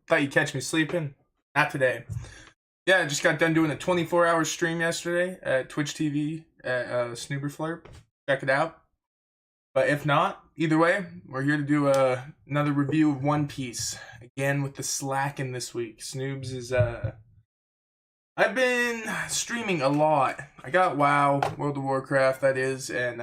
Thought you'd catch me sleeping. Not today. Yeah, I just got done doing a 24-hour stream yesterday at Twitch TV at Snoob. Check it out. But if not, either way, we're here to do another review of One Piece. Again with the slacking this week. Snoobs is I've been streaming a lot. I got WoW, World of Warcraft, that is, and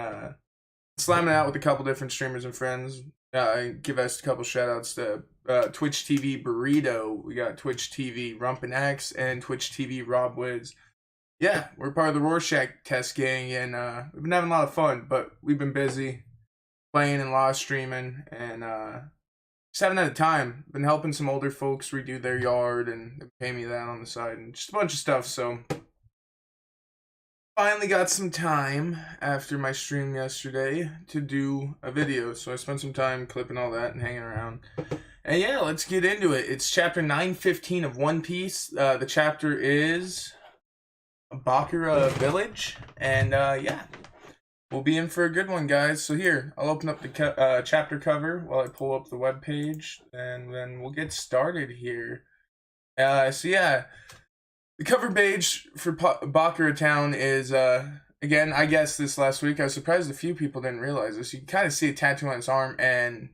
slamming out with a couple different streamers and friends. I give us a couple shout outs to Twitch TV Burrito. We got Twitch TV Rumpin' X and Twitch TV Rob Wiz. Yeah, we're part of the Rorschach test gang, and we've been having a lot of fun, but we've been busy playing and live streaming, and just haven't had time. Been helping some older folks redo their yard, and they pay me that on the side, and just a bunch of stuff, so finally got some time after my stream yesterday to do a video, so I spent some time clipping all that and hanging around. And yeah, let's get into it. It's chapter 915 of One Piece. The chapter is Bakura Village, and yeah, we'll be in for a good one, guys. So here, I'll open up the chapter cover while I pull up the webpage, and then we'll get started here. So yeah, the cover page for Bakura Town is, again, I guessed this last week. I was surprised a few people didn't realize this. You can kind of see a tattoo on his arm, and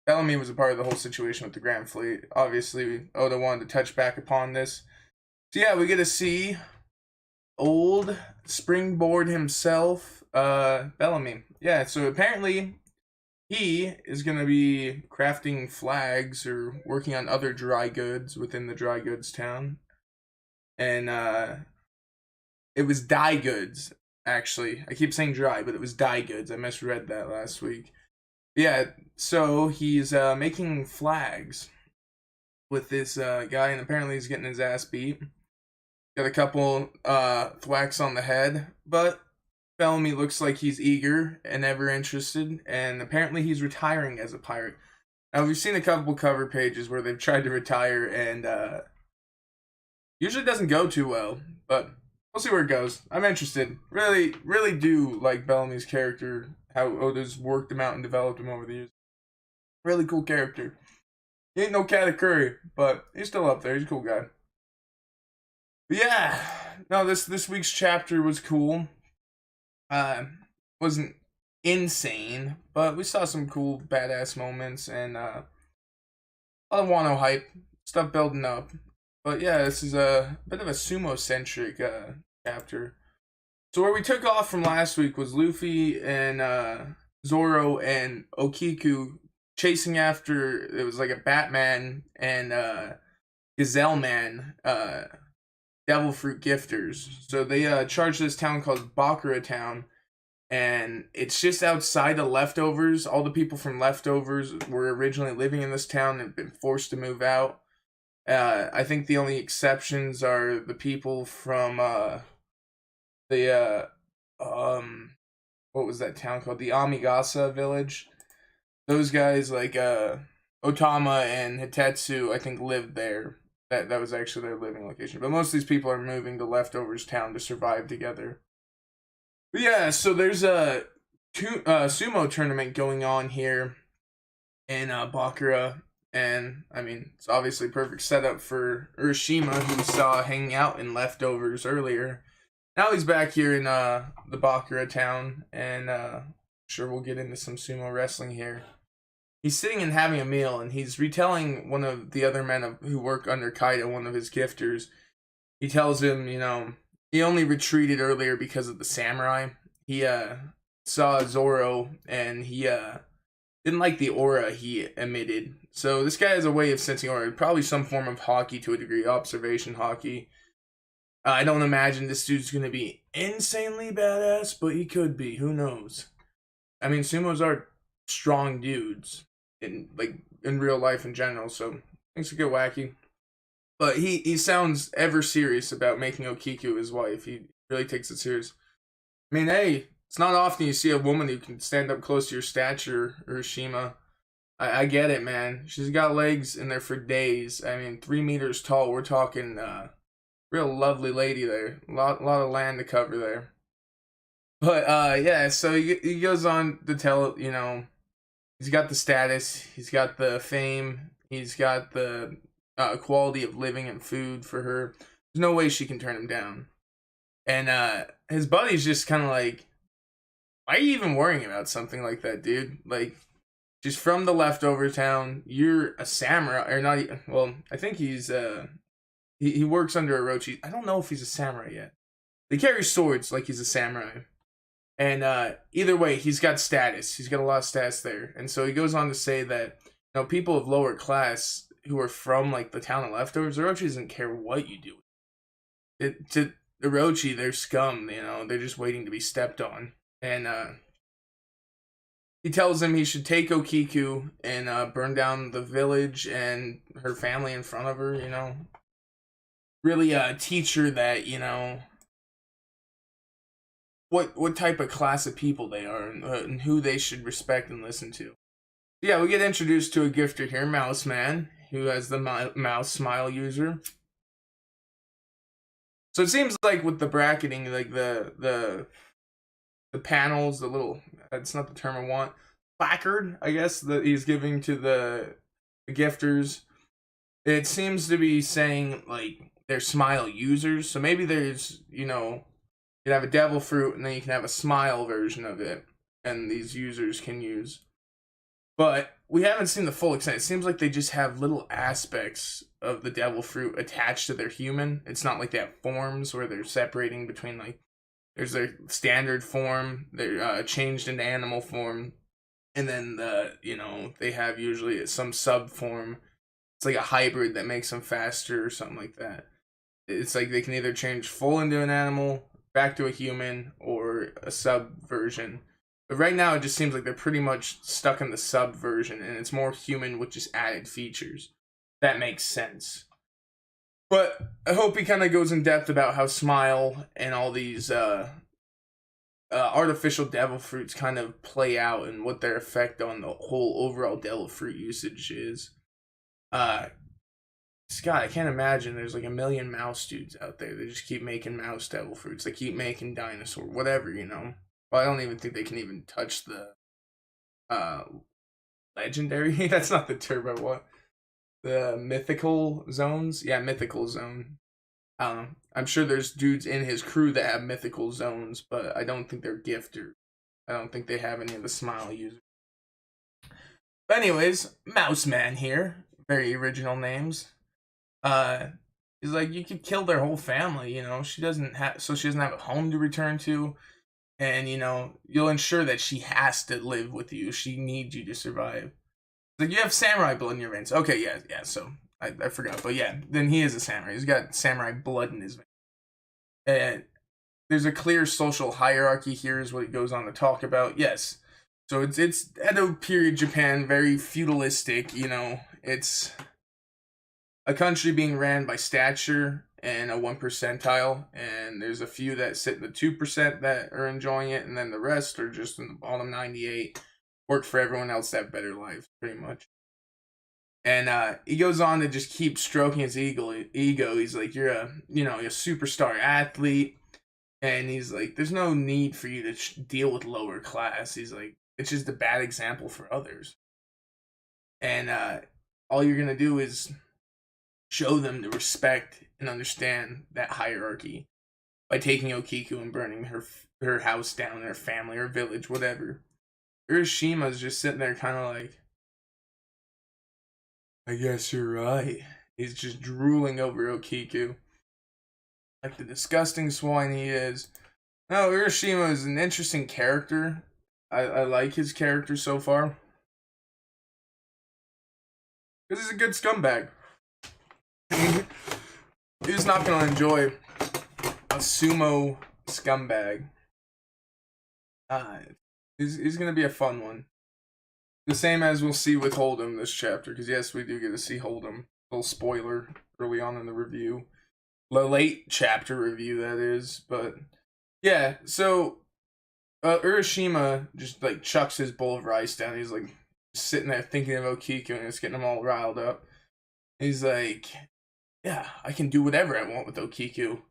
Bellamy was a part of the whole situation with the Grand Fleet. Obviously, Oda wanted to touch back upon this. So yeah, we get to see old Springboard himself, Bellamy. Yeah, so apparently he is going to be crafting flags or working on other dry goods within the dry goods town. And it was dye goods, actually. I keep saying dry, but it was dye goods. I misread that last week. Yeah, so he's making flags with this guy, and apparently he's getting his ass beat. Got a couple thwacks on the head, but Bellamy looks like he's eager and ever interested, and apparently he's retiring as a pirate. Now, we've seen a couple cover pages where they've tried to retire, and usually doesn't go too well, but we'll see where it goes. I'm interested. Really, really do like Bellamy's character, how Oda's worked him out and developed him over the years. Really cool character. He ain't no Katakuri, but he's still up there. He's a cool guy. But yeah, no, this week's chapter was cool. Wasn't insane, but we saw some cool badass moments and a lot of Wano hype, stuff building up. But yeah, this is a bit of a sumo-centric chapter. So where we took off from last week was Luffy and Zoro and Okiku chasing after, it was like a Batman and Gazelle Man, Devil Fruit gifters. So they charged this town called Bakura Town, and it's just outside of Leftovers. All the people from Leftovers were originally living in this town and have been forced to move out. I think the only exceptions are the people from what was that town called? The Amigasa village. Those guys, like Otama and Hitetsu, I think lived there. That was actually their living location. But most of these people are moving to Leftovers town to survive together. But yeah, so there's a sumo tournament going on here in Bakura. And, I mean, it's obviously a perfect setup for Urashima, who we saw hanging out in Leftovers earlier. Now he's back here in the Bakura town, and sure we'll get into some sumo wrestling here. He's sitting and having a meal, and he's retelling one of the other men who work under Kaido, one of his gifters. He tells him, you know, he only retreated earlier because of the samurai. He saw Zoro, and he didn't like the aura he emitted. So this guy has a way of sensing aura, probably some form of hockey to a degree, observation hockey. I don't imagine this dude's going to be insanely badass, but he could be. Who knows? I mean, sumos are strong dudes in real life in general, so things could get wacky. But he sounds ever serious about making Okiku his wife. He really takes it serious. I mean, hey, it's not often you see a woman who can stand up close to your stature, Urashima. I get it, man. She's got legs in there for days. I mean, 3 meters tall. We're talking real lovely lady there. A lot of land to cover there. But yeah, so he goes on to tell, you know, he's got the status, he's got the fame, he's got the quality of living and food for her. There's no way she can turn him down. And his buddy's just kind of like, why are you even worrying about something like that, dude? Like, she's from the leftover town. You're a samurai, or not? Well, I think he's he works under Orochi. I don't know if he's a samurai yet. They carry swords like he's a samurai. And either way, he's got status. He's got a lot of status there. And so he goes on to say that, you know, people of lower class who are from like the town of leftovers, Orochi doesn't care what you do. To Orochi, they're scum. You know, they're just waiting to be stepped on. And he tells him he should take Okiku and burn down the village and her family in front of her. You know, really teach her that, you know, what type of class of people they are and who they should respect and listen to. Yeah, we get introduced to a gifter here, Mouse Man, who has the mouse smile user. So it seems like with the bracketing, like the panels, the little, that's not the term I want, placard, I guess, that he's giving to the gifters, it seems to be saying like they're smile users. So maybe there's, you know, you can have a devil fruit and then you can have a smile version of it, and these users can use. But we haven't seen the full extent. It seems like they just have little aspects of the devil fruit attached to their human. It's not like they have forms where they're separating between, like, there's their standard form, they're changed into animal form, and then you know, they have usually some sub form. It's like a hybrid that makes them faster or something like that. It's like they can either change full into an animal, back to a human, or a sub version. But right now it just seems like they're pretty much stuck in the sub version, and it's more human with just added features. That makes sense. But I hope he kind of goes in depth about how Smile and all these artificial devil fruits kind of play out and what their effect on the whole overall devil fruit usage is. Scott, I can't imagine there's like a million mouse dudes out there. They just keep making mouse devil fruits. They keep making dinosaur, whatever, you know. Well, I don't even think they can even touch the legendary. That's not the term I want. The mythical zones. Yeah, mythical zone. I'm sure there's dudes in his crew that have mythical zones, but I don't think they're gifters. I don't think they have any of the smile users. But anyways, Mouse Man here. Very original names. He's like, you could kill their whole family, you know. She doesn't have a home to return to, and you know, you'll ensure that she has to live with you. She needs you to survive. Like, you have samurai blood in your veins. Okay, yeah. So I forgot, but yeah, then he is a samurai. He's got samurai blood in his veins. And there's a clear social hierarchy here, is what it goes on to talk about. Yes, so it's Edo period Japan, very feudalistic. You know, it's a country being ran by stature and a 1 percentile, and there's a few that sit in the 2% that are enjoying it, and then the rest are just in the bottom 98. Work for everyone else to have better lives, pretty much. And he goes on to just keep stroking his ego. He's like, you're a superstar athlete, and he's like, there's no need for you to deal with lower class. He's like, it's just a bad example for others, and all you're gonna do is show them to respect and understand that hierarchy by taking Okiku and burning her house down, her family, her village, whatever. Urashima's just sitting there kind of like, I guess you're right. He's just drooling over Okiku. Like the disgusting swine he is. No, Urashima is an interesting character. I like his character so far. Because he's a good scumbag. He's not going to enjoy a sumo scumbag. He's going to be a fun one. The same as we'll see with Hold'em this chapter. Because yes, we do get to see Hold'em. Little spoiler early on in the review. The late chapter review, that is. But yeah, so Urashima just like chucks his bowl of rice down. He's like sitting there thinking of Okiku, and it's getting him all riled up. He's like, yeah, I can do whatever I want with Okiku.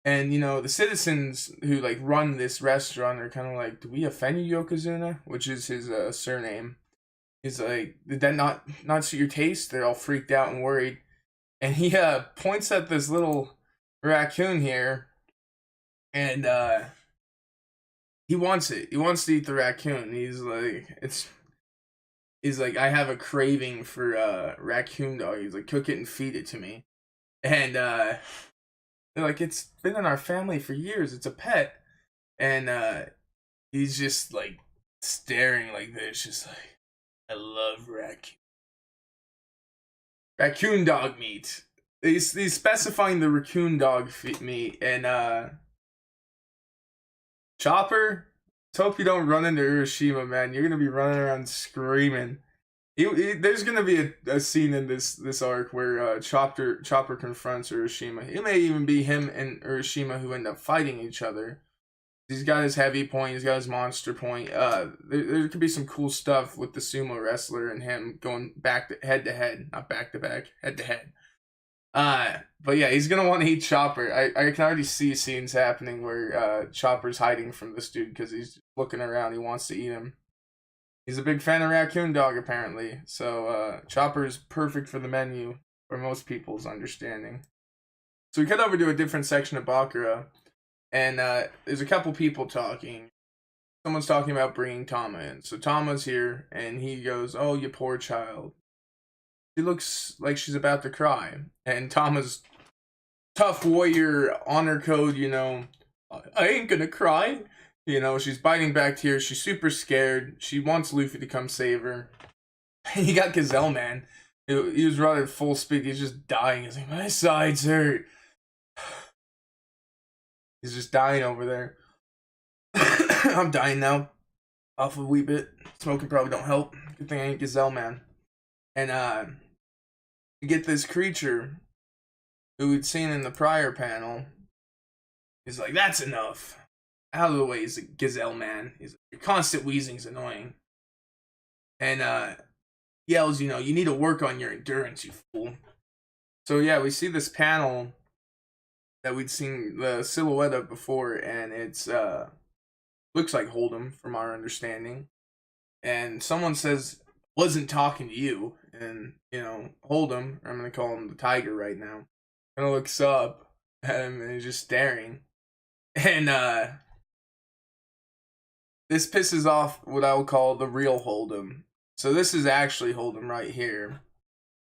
And, you know, the citizens who, like, run this restaurant are kind of like, do we offend you, Yokozuna? Which is his surname. He's like, did that not suit your taste? They're all freaked out and worried. and he points at this little raccoon here, and he wants it. He wants to eat the raccoon. He's like, I have a craving for raccoon dog. He's like, cook it and feed it to me. And they're like, it's been in our family for years. It's a pet. And he's just like staring like this, just like, I love raccoon dog meat. He's specifying the raccoon dog meat. And Chopper, let's hope you don't run into Urashima, man. You're gonna be running around screaming. There's gonna be a scene in this arc where Chopper confronts Urashima. It may even be him and Urashima who end up fighting each other. He's got his heavy point. He's got his monster point. There could be some cool stuff with the sumo wrestler and him going head to head, not back to back, head to head. But yeah, he's gonna want to eat Chopper. I can already see scenes happening where Chopper's hiding from this dude because he's looking around. He wants to eat him. He's a big fan of raccoon dog, apparently. So Chopper's perfect for the menu, for most people's understanding. So we cut over to a different section of Bakura, and there's a couple people talking. Someone's talking about bringing Tama in. So Tama's here, and he goes, "Oh, you poor child. She looks like she's about to cry." And Tama's tough warrior honor code, I ain't gonna cry. She's biting back tears. She's super scared. She wants Luffy to come save her. And you got Gazelle Man. He was running at full speed. He's just dying. He's like, my sides hurt. He's just dying over there. I'm dying now. Off a wee bit. Smoking probably don't help. Good thing I ain't Gazelle Man. And you get this creature who we'd seen in the prior panel. He's like, that's enough. Out of the way is a Gazelle Man. He's like, your constant wheezing's annoying. And yells, you need to work on your endurance, you fool. So yeah, we see this panel that we'd seen the silhouette of before, and it's looks like Hold'em from our understanding. And someone says, wasn't talking to you. And, Hold'em, I'm gonna call him the tiger right now, kind of looks up at him and he's just staring. And this pisses off what I would call the real Hold'em. So this is actually Hold'em right here.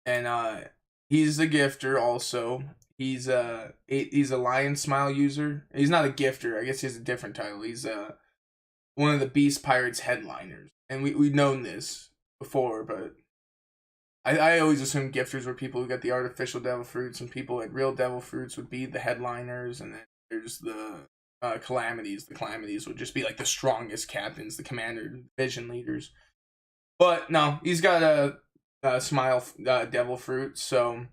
And he's a gifter also. He's a Lion Smile user. He's not a gifter. I guess he has a different title. He's one of the Beast Pirates headliners. And we've known this before, but I always assumed gifters were people who got the artificial devil fruits, and people at real devil fruits would be the headliners, and then there's the calamities. The calamities would just be like the strongest captains, the commander, division leaders. But no, he's got a smile devil fruit. So,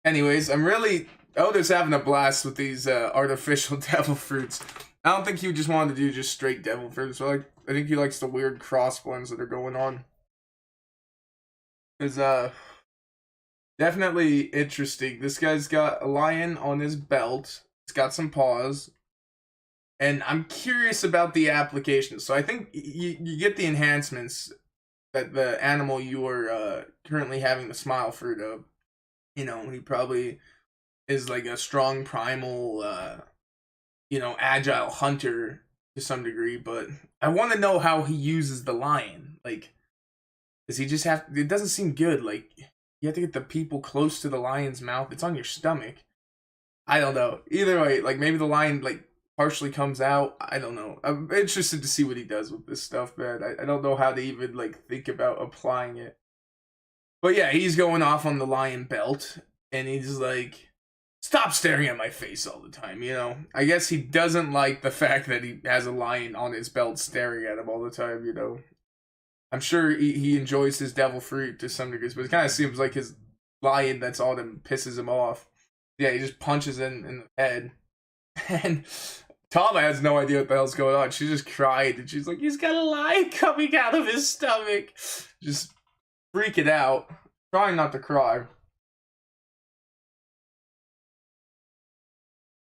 anyways, Oda's having a blast with these artificial devil fruits. I don't think he just wanted to do just straight devil fruits. So I think he likes the weird cross blends that are going on. Is definitely interesting. This guy's got a lion on his belt. It's got some paws. And I'm curious about the application. So I think you get the enhancements that the animal you are currently having the smile fruit of. He probably is like a strong primal, agile hunter to some degree. But I want to know how he uses the lion. Like, does he just have... It doesn't seem good. Like, you have to get the people close to the lion's mouth. It's on your stomach. I don't know. Either way, like, maybe the lion, like, partially comes out. I don't know. I'm interested to see what he does with this stuff, man. I don't know how to even, like, think about applying it. But yeah, he's going off on the lion belt, and he's like, stop staring at my face all the time, I guess he doesn't like the fact that he has a lion on his belt staring at him all the time, I'm sure he enjoys his devil fruit to some degree, but it kind of seems like his lion that's on him pisses him off. Yeah, he just punches in the head. And Tama has no idea what the hell's going on. She just cried, and she's like, he's got a lion coming out of his stomach. Just freaking out. Trying not to cry.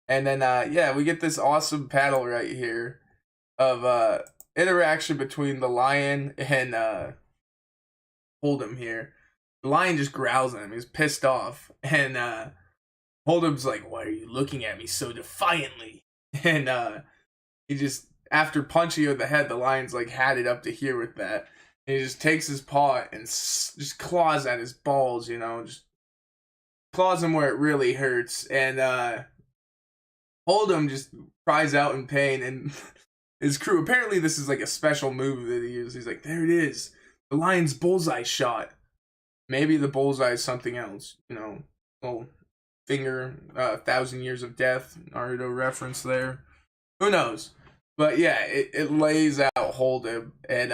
And then, we get this awesome panel right here of interaction between the lion and Hold'em here. The lion just growls at him. He's pissed off. And Hold'em's like, why are you looking at me so defiantly? And he just, after punching you in the head, the lion's like had it up to here with that. And he just takes his paw and just claws at his balls, you know, just claws him where it really hurts. And Hold'em just cries out in pain, and his crew, apparently this is like a special move that he uses. He's like, there it is, the lion's bullseye shot. Maybe the bullseye is something else, you know, little finger, 1,000 Years of Death, Naruto reference there. Who knows? But yeah, it lays out Hold'em, and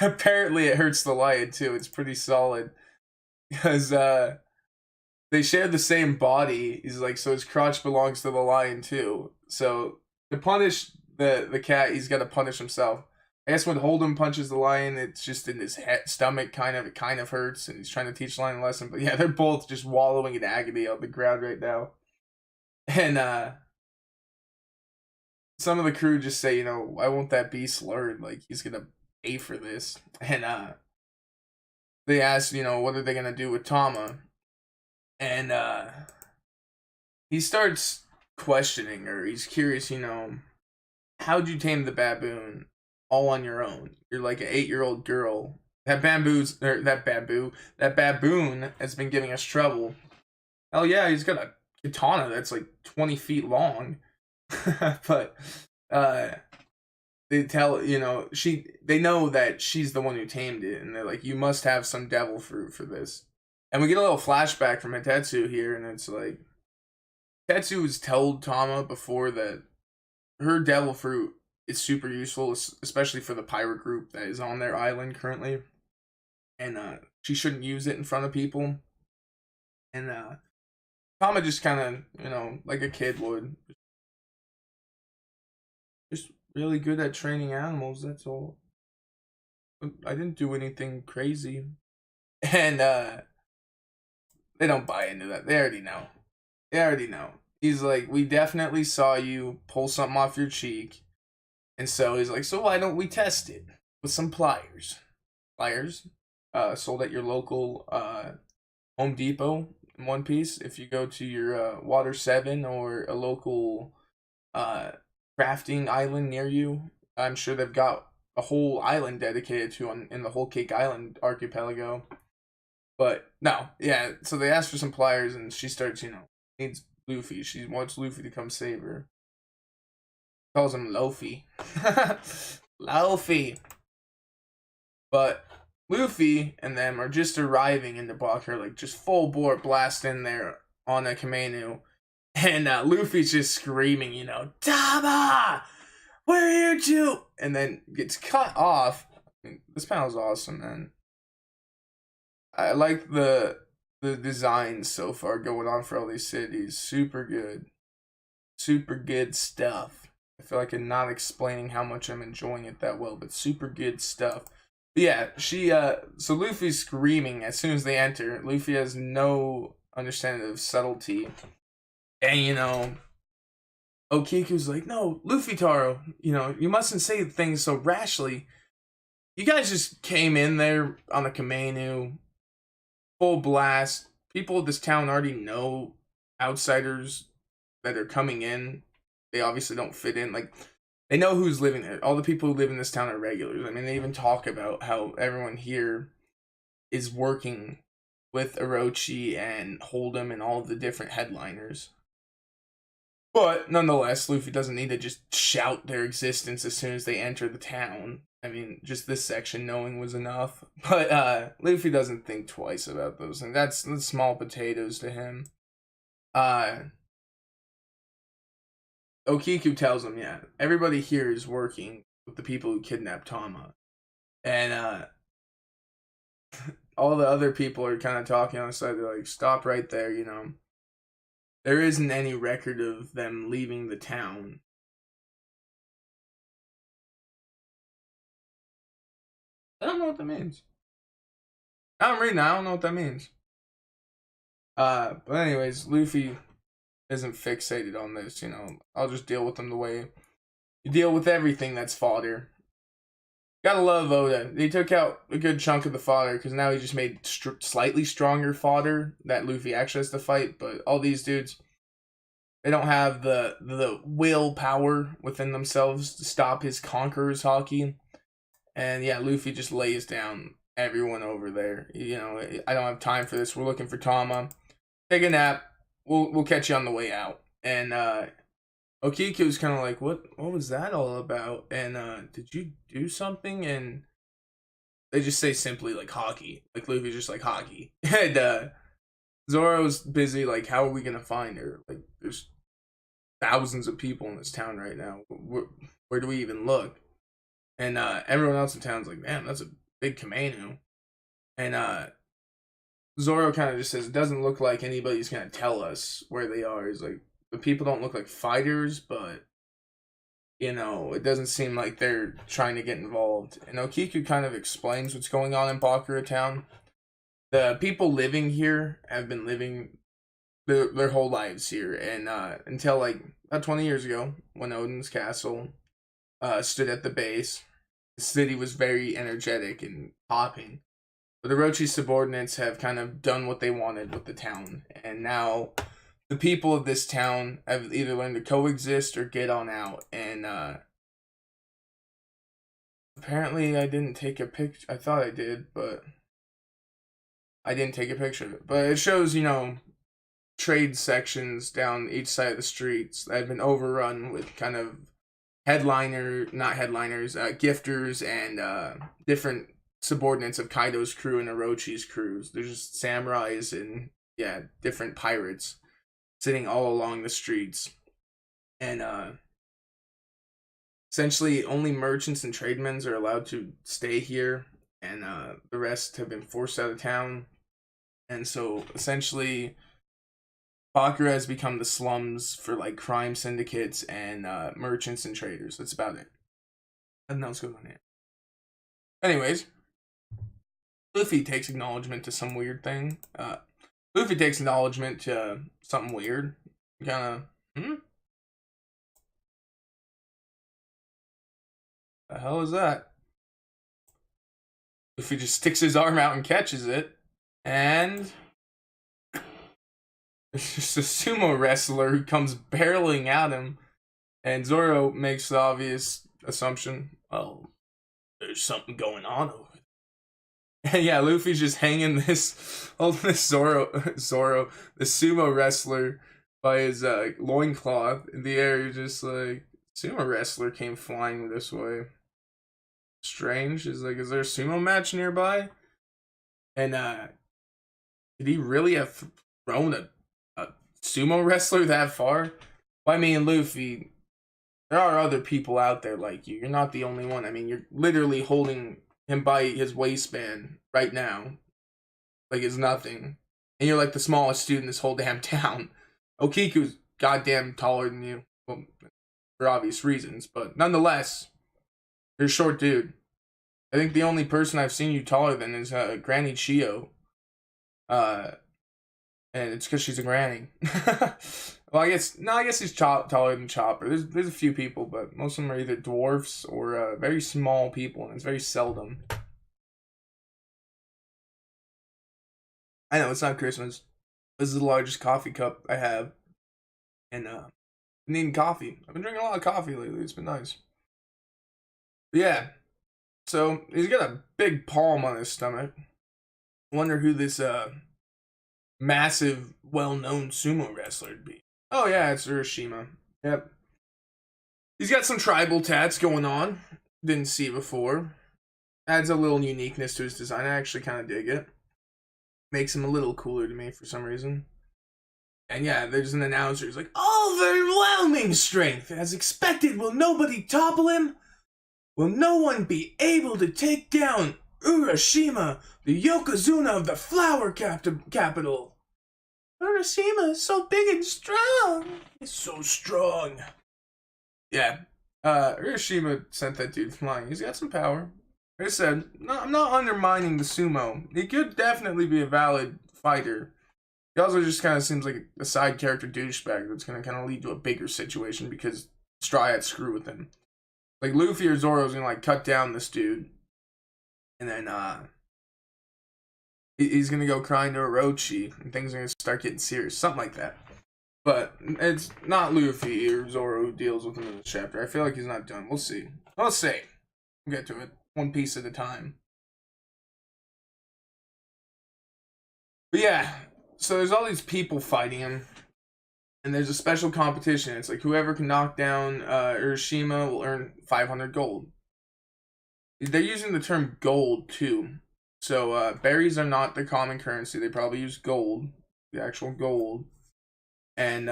apparently it hurts the lion too. It's pretty solid, because they share the same body. He's like, so his crotch belongs to the lion too. So to punish the cat, he's got to punish himself. I guess when Hold'em punches the lion, it's just in his stomach, it kind of hurts, and he's trying to teach the lion a lesson. But yeah, they're both just wallowing in agony on the ground right now. And some of the crew just say, you know, why won't that beast learn? Like, he's gonna pay for this. And they ask, you know, what are they gonna do with Tama? And he starts questioning her. He's curious, you know, how'd you tame the baboon all on your own? You're like an 8-year-old girl. That baboon has been giving us trouble. Hell yeah, he's got a katana that's like 20 feet long. But they tell, you know, they know that she's the one who tamed it, and they're like, you must have some devil fruit for this. And we get a little flashback from Hitetsu here, and it's like, Hitetsu was told Tama before that her devil fruit is super useful, especially for the pirate group that is on their island currently. And she shouldn't use it in front of people. And Tama just kind of, you know, like a kid would. Just really good at training animals, that's all. I didn't do anything crazy. And they don't buy into that. They already know. He's like, we definitely saw you pull something off your cheek. And so he's like, so why don't we test it with some pliers? Pliers, sold at your local Home Depot in One Piece. If you go to your Water 7 or a local crafting island near you, I'm sure they've got a whole island dedicated to in the Whole Cake Island archipelago. But no, yeah, so they ask for some pliers, and she starts, you know, needs Luffy. She wants Luffy to come save her. Calls him Luffy. Luffy. But Luffy and them are just arriving into Bakura, like just full bore blast in there on a Kamenu. And Luffy's just screaming, you know, Tama! Where are you two? And then gets cut off. I mean, this panel's awesome, man. I like the designs so far going on for all these cities. Super good. Super good stuff. I feel like I'm not explaining how much I'm enjoying it that well, but super good stuff. But yeah, so Luffy's screaming as soon as they enter. Luffy has no understanding of subtlety. And, you know, Okiku's like, no, Luffy Taro, you know, you mustn't say things so rashly. You guys just came in there on a Kamenu, full blast. People of this town already know outsiders that are coming in. They obviously don't fit in. Like, they know who's living there. All the people who live in this town are regulars. I mean, they even talk about how everyone here is working with Orochi and Hold'em and all of the different headliners. But nonetheless, Luffy doesn't need to just shout their existence as soon as they enter the town. I mean, just this section knowing was enough. But Luffy doesn't think twice about those things. That's small potatoes to him. Okiku tells him, yeah, everybody here is working with the people who kidnapped Tama. And all the other people are kind of talking on the side. They're like, stop right there, you know. There isn't any record of them leaving the town. I don't know what that means. I'm reading. I don't know what that means. But anyways, Luffy isn't fixated on this. You know, I'll just deal with them the way you deal with everything that's fodder. Gotta love Oda. They took out a good chunk of the fodder because now he just made slightly stronger fodder that Luffy actually has to fight. But all these dudes, they don't have the willpower within themselves to stop his conqueror's hockey. And yeah, Luffy just lays down everyone over there. You know, I don't have time for this. We're looking for Tama. Take a nap. We'll catch you on the way out. And Okiku's kind of like, what was that all about? And did you do something? And they just say simply like hockey. Like Luffy's just like hockey. And Zoro's busy like, how are we gonna find her? Like there's thousands of people in this town right now. Where do we even look? And everyone else in town's like, man, that's a big Kamenu. And Zoro kind of just says, it doesn't look like anybody's gonna tell us where they are. He's like, the people don't look like fighters, but you know, it doesn't seem like they're trying to get involved. And Okiku kind of explains what's going on in Bakura town. The people living here have been living their whole lives here, and until like about 20 years ago, when Odin's castle stood at the base, the city was very energetic and popping. But Orochi's subordinates have kind of done what they wanted with the town, and now the people of this town have either learned to coexist or get on out. And apparently I didn't take a picture. I thought I did, but I didn't take a picture of it. But it shows, you know, trade sections down each side of the streets that have been overrun with kind of gifters and different subordinates of Kaido's crew and Orochi's crews. There's just samurais and yeah, different pirates sitting all along the streets. And essentially only merchants and tradesmen are allowed to stay here, and the rest have been forced out of town. And so essentially Bakura has become the slums for like crime syndicates and merchants and traders. That's about it. Nothing else going on here. Anyways, Luffy takes acknowledgement to some weird thing. Luffy takes acknowledgement to something weird. Kind of, the hell is that? Luffy just sticks his arm out and catches it, and it's just a sumo wrestler who comes barreling at him, and Zoro makes the obvious assumption, well, there's something going on over there. And yeah, Luffy's just hanging this Zoro, the sumo wrestler, by his loincloth in the air. You're just like, sumo wrestler came flying this way. Strange. Is like, is there a sumo match nearby? And did he really have thrown a sumo wrestler that far? Well, I mean, Luffy, there are other people out there like you. You're not the only one. I mean, you're literally holding him by his waistband right now, like it's nothing. And you're like the smallest dude in this whole damn town. Okiku's goddamn taller than you, well, for obvious reasons, but nonetheless, you're a short dude. I think the only person I've seen you taller than is Granny Chio. And it's because she's a granny. Well, I guess he's taller than Chopper. There's a few people, but most of them are either dwarfs or very small people, and it's very seldom. I know, it's not Christmas. This is the largest coffee cup I have. And I'm needing coffee. I've been drinking a lot of coffee lately. It's been nice. But yeah. So, he's got a big palm on his stomach. Wonder who this massive, well-known sumo wrestler would be. Oh yeah, it's Urashima. Yep. He's got some tribal tats going on. Didn't see before. Adds a little uniqueness to his design. I actually kind of dig it. Makes him a little cooler to me for some reason. And yeah, there's an announcer. He's like, overwhelming strength. As expected, will nobody topple him? Will no one be able to take down Urashima, the Yokozuna of the flower capital? Urashima is so big and strong. He's so strong. Yeah. Urashima sent that dude flying. He's got some power. Like I said, I'm not undermining the sumo. He could definitely be a valid fighter. He also just kind of seems like a side character douchebag that's going to kind of lead to a bigger situation because Straw had screw with him. Like, Luffy or Zoro's gonna, like, cut down this dude. And then, he's gonna go crying to Orochi, and things are gonna start getting serious. Something like that. But it's not Luffy or Zoro who deals with him in this chapter. I feel like he's not done. We'll see. We'll see. We'll get to it. One piece at a time. But yeah, so there's all these people fighting him. And there's a special competition. It's like whoever can knock down Urashima will earn 500 gold. They're using the term gold too. So berries are not the common currency. They probably use gold, the actual gold. And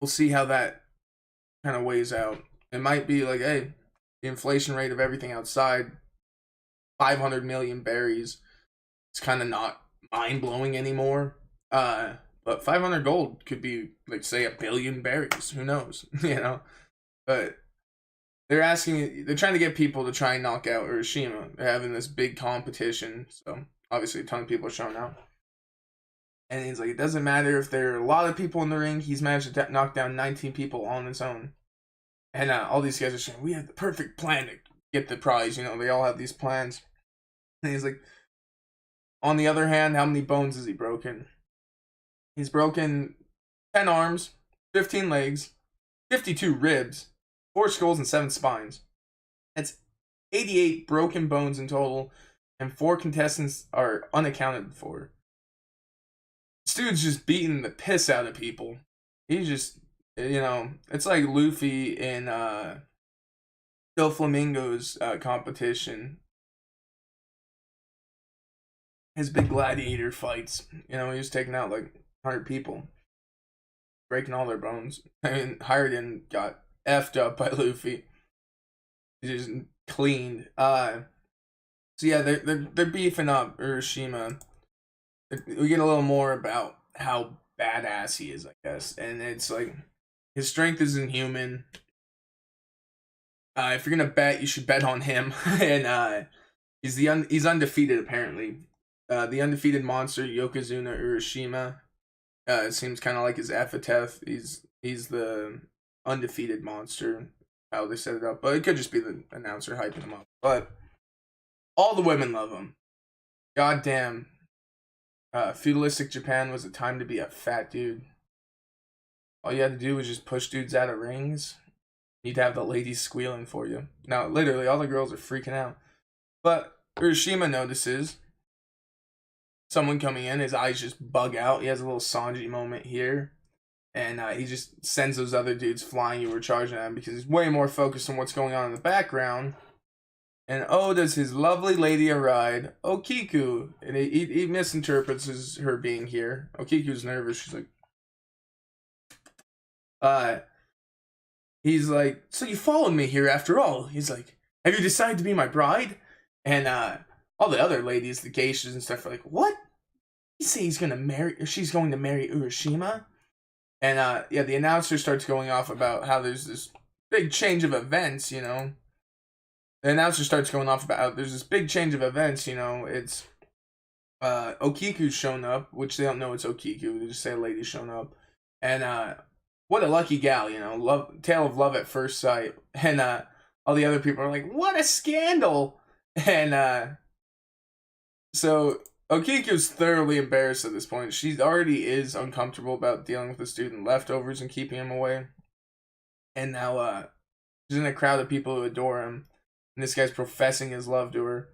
we'll see how that kind of weighs out. It might be like, hey, the inflation rate of everything outside, 500 million berries, it's kind of not mind-blowing anymore. But 500 gold could be, like, say, 1 billion berries. Who knows? You know? But they're trying to get people to try and knock out Urashima. They're having this big competition. So, obviously, a ton of people are showing up. And he's like, it doesn't matter if there are a lot of people in the ring. He's managed to knock down 19 people on his own. And all these guys are saying, we have the perfect plan to get the prize. You know, they all have these plans. And he's like, on the other hand, how many bones has he broken? He's broken 10 arms, 15 legs, 52 ribs, 4 skulls, and 7 spines. That's 88 broken bones in total, and 4 contestants are unaccounted for. This dude's just beating the piss out of people. He's just, you know, it's like Luffy in Doflamingo's competition. His big gladiator fights. You know, he was taking out like 100 people, breaking all their bones. I mean, Hiruden got effed up by Luffy. He just cleaned. So yeah, they're beefing up Urashima. We get a little more about how badass he is, I guess, and it's like his strength is inhuman. If you're gonna bet, you should bet on him, and he's undefeated apparently. The undefeated monster Yokozuna Urashima. It seems kind of like his epithet. He's the undefeated monster. How they set it up, but it could just be the announcer hyping him up. But all the women love him. Goddamn. Feudalistic Japan was a time to be a fat dude. All you had to do was just push dudes out of rings. You'd have the ladies squealing for you. Now, literally, all the girls are freaking out. But Urashima notices someone coming in. His eyes just bug out. He has a little Sanji moment here. And he just sends those other dudes flying who were charging at him because he's way more focused on what's going on in the background. And does his lovely lady arrive, Kiku. And he misinterprets as her being here. Kiku's nervous. She's like, he's like, so you followed me here after all. He's like, have you decided to be my bride? And all the other ladies, the geishas and stuff, are like, what? You say she's going to marry Urashima? And yeah, the announcer starts going off about how there's this big change of events, you know. The announcer starts going off about how there's this big change of events, you know. It's Okiku's shown up, which they don't know it's Okiku. They just say a lady's shown up. And what a lucky gal, you know. Tale of love at first sight. And all the other people are like, what a scandal! And so Okiku's thoroughly embarrassed at this point. She already is uncomfortable about dealing with the student leftovers and keeping him away. And now she's in a crowd of people who adore him. And this guy's professing his love to her.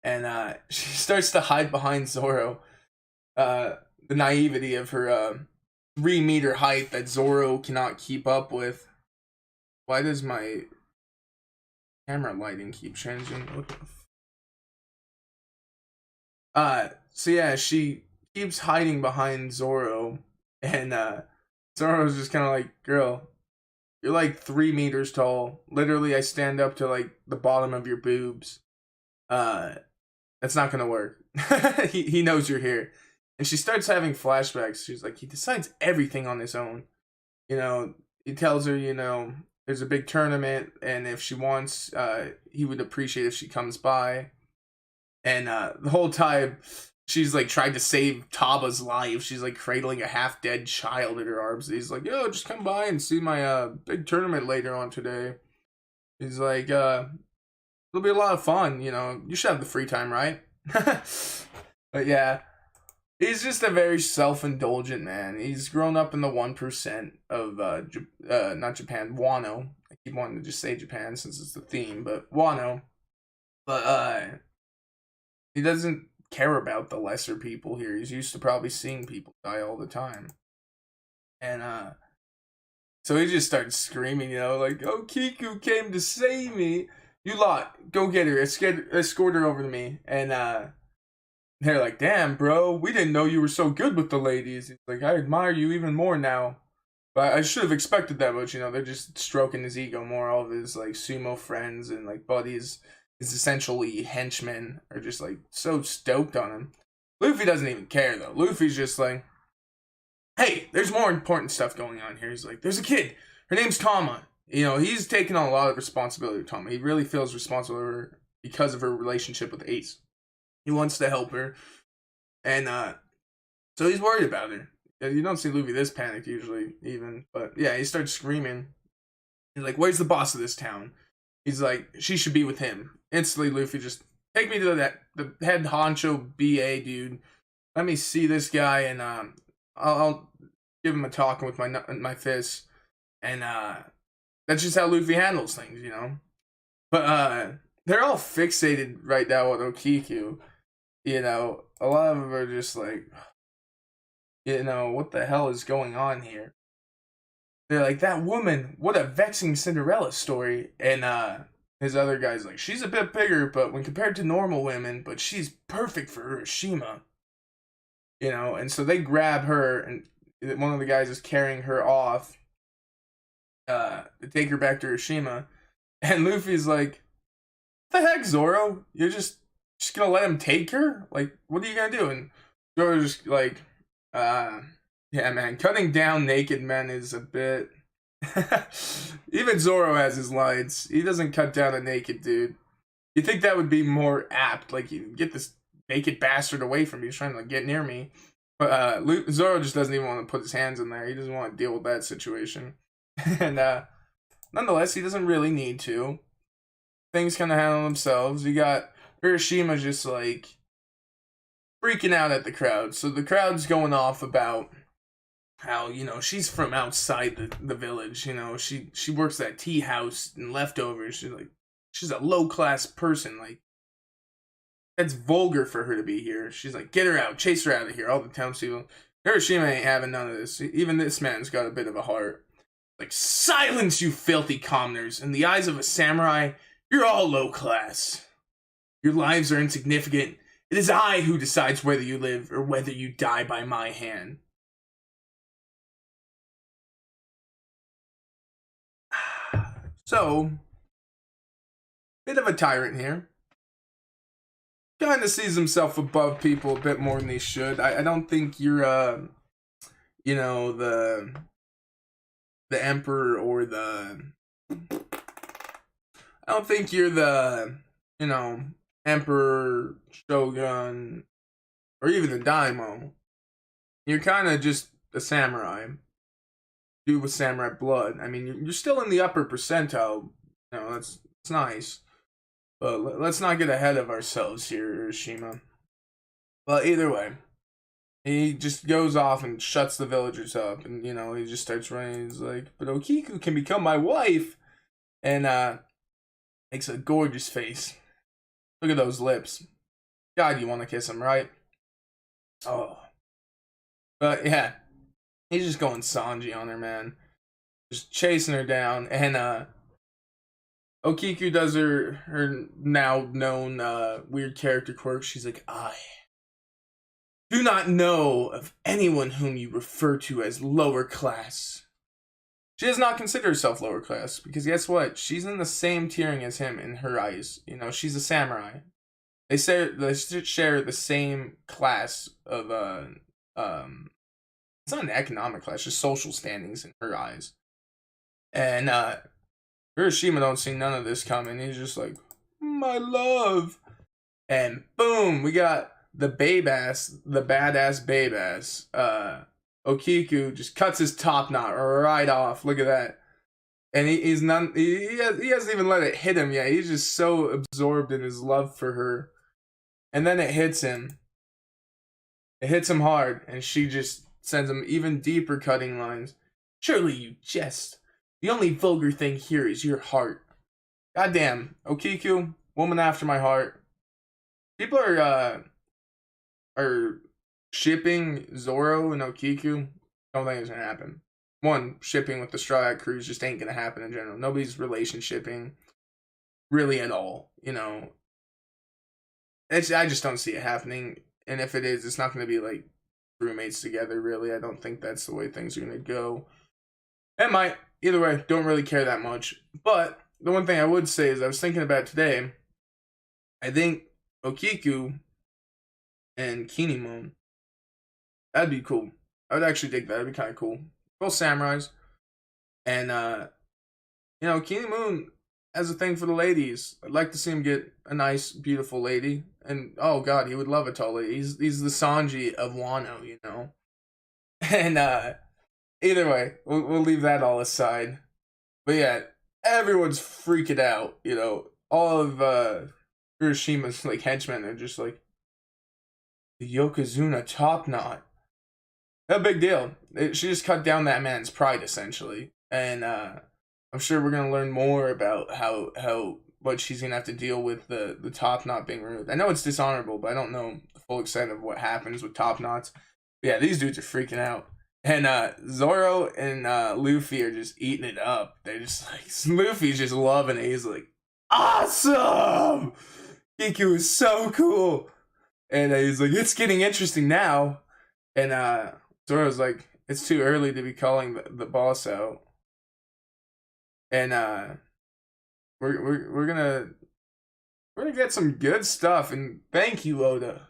And she starts to hide behind Zoro. The naivety of her 3-meter height that Zoro cannot keep up with. Why does my camera lighting keep changing? What the so yeah, she keeps hiding behind Zoro, and Zoro's just kind of like, girl, you're like 3 meters tall. Literally, I stand up to like the bottom of your boobs. That's not gonna work. he knows you're here. And she starts having flashbacks. She's like, he decides everything on his own. You know, he tells her, you know, there's a big tournament, and if she wants, he would appreciate if she comes by. And the whole time, she's like tried to save Taba's life. She's like cradling a half-dead child in her arms. He's like, yo, just come by and see my big tournament later on today. He's like, it'll be a lot of fun, you know. You should have the free time, right? But yeah, he's just a very self-indulgent man. He's grown up in the 1% of not Japan, Wano. I keep wanting to just say Japan since it's the theme, but Wano. But he doesn't care about the lesser people here. He's used to probably seeing people die all the time. And so he just started screaming, you know, like, "Oh, Kiku came to save me. You lot, go get her. Escort her over to me." And they're like, "Damn, bro, we didn't know you were so good with the ladies." He's like, "I admire you even more now. But I should have expected that much," you know. They're just stroking his ego more. All of his, like, sumo friends and, like, buddies, his essentially henchmen, are just, like, so stoked on him. Luffy doesn't even care, though. Luffy's just like, "Hey, there's more important stuff going on here." He's like, "There's a kid. Her name's Tama." You know, he's taking on a lot of responsibility with Tama. He really feels responsible for her because of her relationship with Ace. He wants to help her. And so he's worried about her. You don't see Luffy this panicked usually, even. But yeah, he starts screaming. He's like, "Where's the boss of this town?" He's like, "She should be with him." Instantly, Luffy just, "Take me to the head honcho BA dude. Let me see this guy, and I'll give him a talking with my fists." And that's just how Luffy handles things, you know. But they're all fixated right now on Okiku. You know, a lot of them are just like, you know, what the hell is going on here? They're like, "That woman, what a vexing Cinderella story." And his other guy's like, "She's a bit bigger, but when compared to normal women, but she's perfect for Hiroshima." You know, and so they grab her, and one of the guys is carrying her off to take her back to Hiroshima. And Luffy's like, "The heck, Zoro? You're just gonna let him take her? Like, what are you gonna do?" And Zoro's just like, yeah, man, cutting down naked men is a bit... Even Zoro has his lines. He doesn't cut down a naked dude. You'd think that would be more apt. Like, you get this naked bastard away from me. He's trying to, like, get near me. But Zoro just doesn't even want to put his hands in there. He doesn't want to deal with that situation. And nonetheless, he doesn't really need to. Things kind of handle themselves. You got Hiroshima just, like, freaking out at the crowd. So the crowd's going off about how, you know, she's from outside the village. You know, she works at tea house and leftovers. She's a low-class person. Like, that's vulgar for her to be here. She's like, "Get her out, chase her out of here." All the townspeople. Hiroshima ain't having none of this. Even this man's got a bit of a heart. Like, "Silence, you filthy commoners. In the eyes of a samurai, you're all low class. Your lives are insignificant. It is I who decides whether you live or whether you die by my hand." So, bit of a tyrant here. Kind of sees himself above people a bit more than he should. I don't think you're, you know, the emperor or I don't think you're the, you know, emperor, shogun, or even the daimyo. You're kind of just a samurai. Dude with samurai blood. I mean, you're still in the upper percentile. You know, that's nice. But let's not get ahead of ourselves here, Hiroshima. But either way, he just goes off and shuts the villagers up. And, you know, he just starts running. He's like, "But Okiku can become my wife." And makes a gorgeous face. Look at those lips. God, you want to kiss him, right? Oh. But yeah, he's just going Sanji on her, man. Just chasing her down. And Okiku does her now known weird character quirk. She's like, "I do not know of anyone whom you refer to as lower class." She does not consider herself lower class, because guess what? She's in the same tiering as him in her eyes. You know, she's a samurai. They share the same class of it's not an economic class, just social standings in her eyes. And Hiroshima don't see none of this coming. He's just like, "My love." And boom, we got the badass babe ass. Okiku just cuts his top knot right off. Look at that. And he's not. He hasn't even let it hit him yet. He's just so absorbed in his love for her, and then it hits him. It hits him hard, and she just sends him even deeper cutting lines. Surely you jest. The only vulgar thing here is your heart. Goddamn, Okiku, woman after my heart. People are shipping Zoro and Okiku. Don't think it's gonna happen. One, shipping with the Straw Hat Crews just ain't gonna happen in general. Nobody's relationshipping really at all. You know, I just don't see it happening. And if it is, it's not gonna be like roommates together. Really, I don't think that's the way things are gonna go. It might. Either way, don't really care that much. But the one thing I would say is I was thinking about today. I think Okiku and Kinemon, that'd be cool. I would actually dig that. That'd be kind of cool. Both samurais. And, you know, Kinemon has a thing for the ladies. I'd like to see him get a nice, beautiful lady. And, oh god, he would love a tall lady. He's the Sanji of Wano, you know? And, either way, we'll leave that all aside. But yeah, everyone's freaking out, you know? All of, Urashima's, like, henchmen are just like, the Yokozuna top knot. No big deal. She just cut down that man's pride, essentially. And I'm sure we're going to learn more about how what she's going to have to deal with the top knot being removed. I know it's dishonorable, but I don't know the full extent of what happens with top knots. But yeah, these dudes are freaking out. And Zoro and Luffy are just eating it up. They're just like, Luffy's just loving it. He's like, awesome! Kiku is so cool. And he's like, it's getting interesting now. And Zoro's like, it's too early to be calling the boss out. And we're gonna get some good stuff. And thank you, Oda.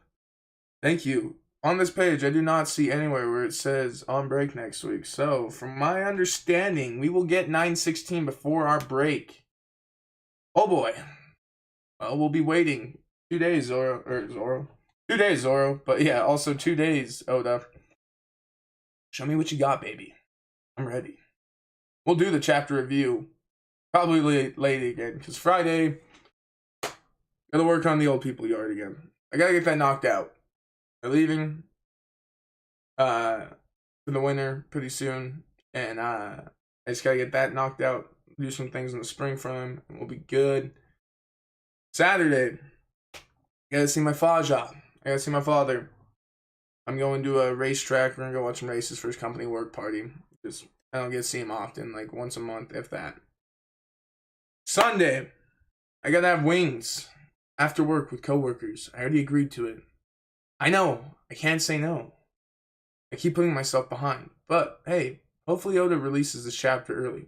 Thank you. On this page, I do not see anywhere where it says on break next week. So, from my understanding, we will get 9/16 before our break. Oh boy. Well, we'll be waiting 2 days, Zoro. 2 days, Zoro. But yeah, also 2 days, Oda. Show me what you got, baby. I'm ready. We'll do the chapter review probably late again, because Friday, gotta work on the old people yard again. I gotta get that knocked out. They're leaving for the winter pretty soon, and I just gotta get that knocked out, do some things in the spring for them, and we'll be good. Saturday, I gotta see my Faja. I gotta see my father. I'm going to a racetrack. We're gonna go watch some races for his company work party. Just I don't get to see him often, like once a month, if that. Sunday, I gotta have wings after work with coworkers. I already agreed to it. I know, I can't say no. I keep putting myself behind. But, hey, hopefully Oda releases this chapter early.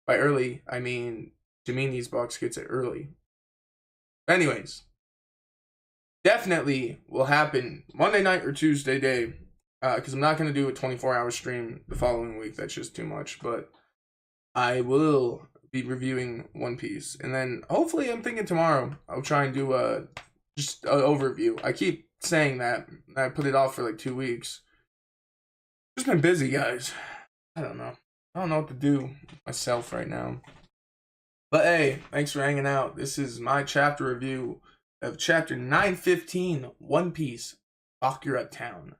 By early, I mean Jamini's box gets it early. Anyways, definitely will happen Monday night or Tuesday day. Because I'm not going to do a 24-hour stream the following week. That's just too much. But I will be reviewing One Piece. And then, hopefully, I'm thinking tomorrow I'll try and do just an overview. I keep saying that. I put it off for like 2 weeks. Just been busy, guys. I don't know. I don't know what to do with myself right now. But hey, thanks for hanging out. This is my chapter review of chapter 915, One Piece, Bakura Town.